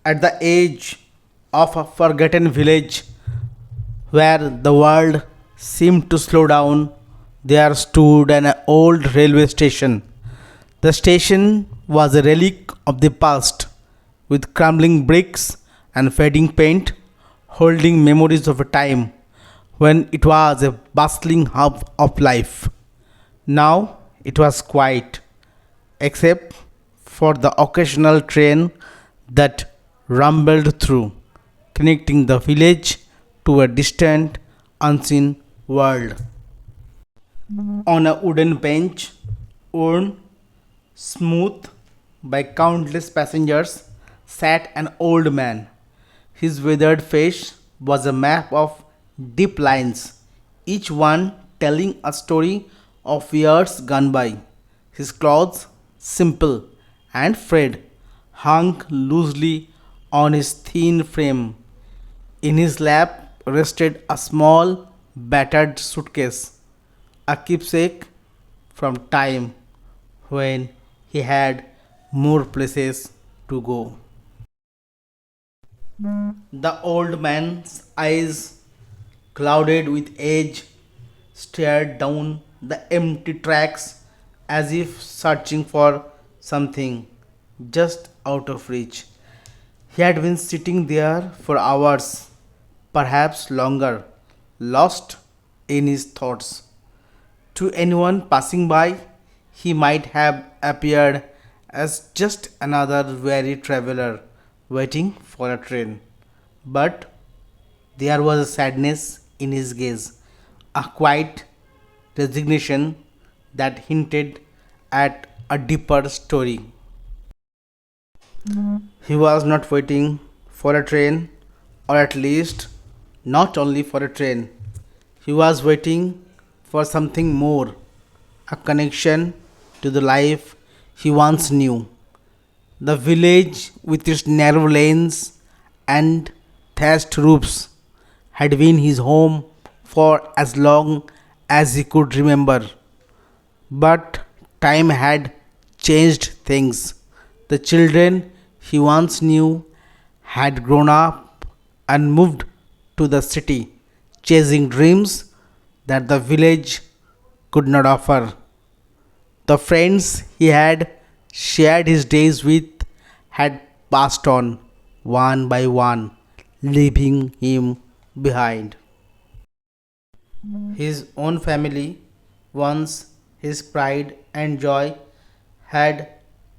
At the edge of a forgotten village where the world seemed to slow down, there stood an old railway station. The station was a relic of the past, with crumbling bricks and fading paint, holding memories of a time when it was a bustling hub of life. Now it was quiet, except for the occasional train that rumbled through, connecting the village to a distant, unseen world. On a wooden bench, worn smooth by countless passengers, sat an old man. His withered face was a map of deep lines, each one telling a story of years gone by. His clothes, simple and frayed, hung loosely on his thin frame. In his lap rested a small, battered suitcase, a keepsake from time when he had more places to go. The old man's eyes, clouded with age, stared down the empty tracks as if searching for something just out of reach. He had been sitting there for hours, perhaps longer, lost in his thoughts. To anyone passing by, he might have appeared as just another weary traveler waiting for a train. But there was a sadness in his gaze, a quiet resignation that hinted at a deeper story. He was not waiting for a train, or at least not only for a train. He was waiting for something more, a connection to the life he once knew. The village, with its narrow lanes and thatched roofs, had been his home for as long as he could remember. But time had changed things. The children he once knew had grown up and moved to the city, chasing dreams that the village could not offer. The friends he had shared his days with had passed on one by one, leaving him behind. His own family, once his pride and joy, had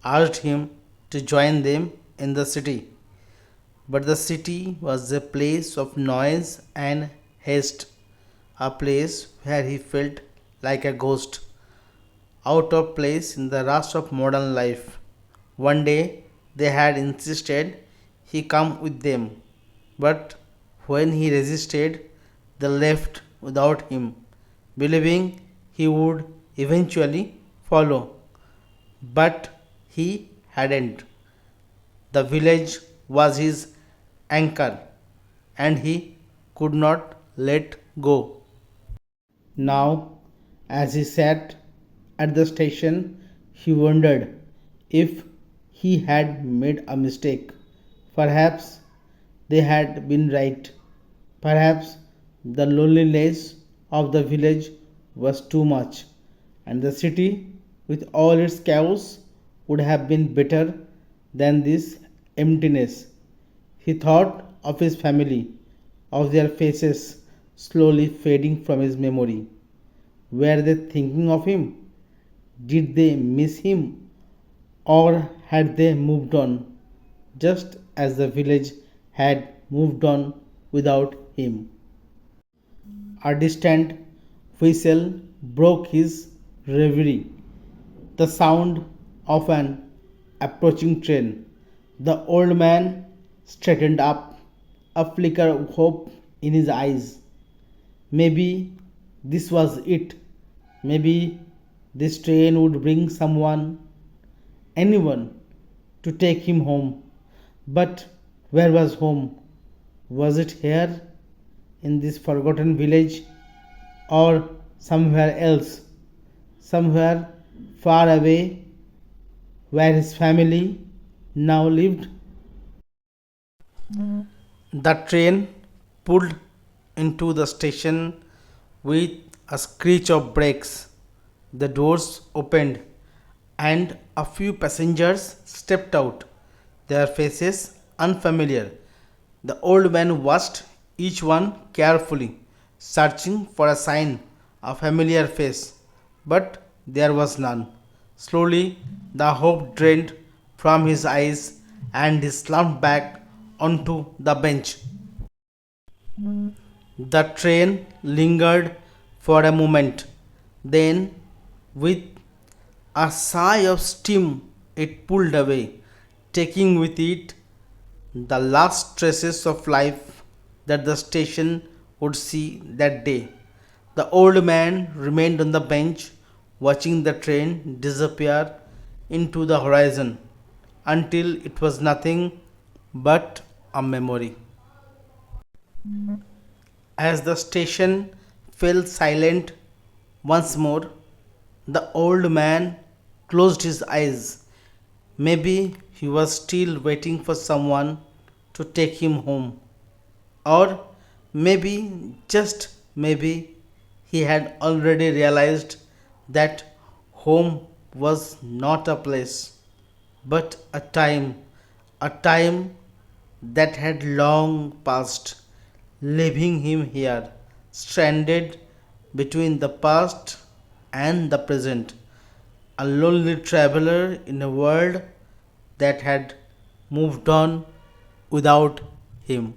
urged him to join them in the city. But the city was a place of noise and haste, a place where he felt like a ghost, out of place in the rush of modern life. One day they had insisted he come with them, but when he resisted, they left without him, believing he would eventually follow. But he hadn't. The village was his anchor, and he could not let go. Now, as he sat at the station, he wondered if he had made a mistake. Perhaps they had been right. Perhaps the loneliness of the village was too much, and the city, with all its chaos, would have been better than this emptiness. He thought of his family, of their faces slowly fading from his memory. Were they thinking of him? Did they miss him? Or had they moved on, just as the village had moved on without him? A distant whistle broke his reverie, the sound of an approaching train. The old man straightened up, a flicker of hope in his eyes. Maybe this was it. Maybe this train would bring someone, anyone, to take him home. But where was home? Was it here, in this forgotten village, or somewhere else? Somewhere far away, where his family now lived? The train pulled into the station with a screech of brakes. The doors opened and a few passengers stepped out, their faces unfamiliar. The old man watched each one carefully, searching for a sign, a familiar face, but there was none. Slowly, the hope drained from his eyes and he slumped back onto the bench. The train lingered for a moment. Then, with a sigh of steam, it pulled away, taking with it the last traces of life that the station would see that day. The old man remained on the bench, watching the train disappear into the horizon until it was nothing but a memory. As the station fell silent once more, the old man closed his eyes. Maybe he was still waiting for someone to take him home. Or maybe, just maybe, he had already realized that home was not a place, but a time that had long passed, leaving him here, stranded between the past and the present, a lonely traveler in a world that had moved on without him.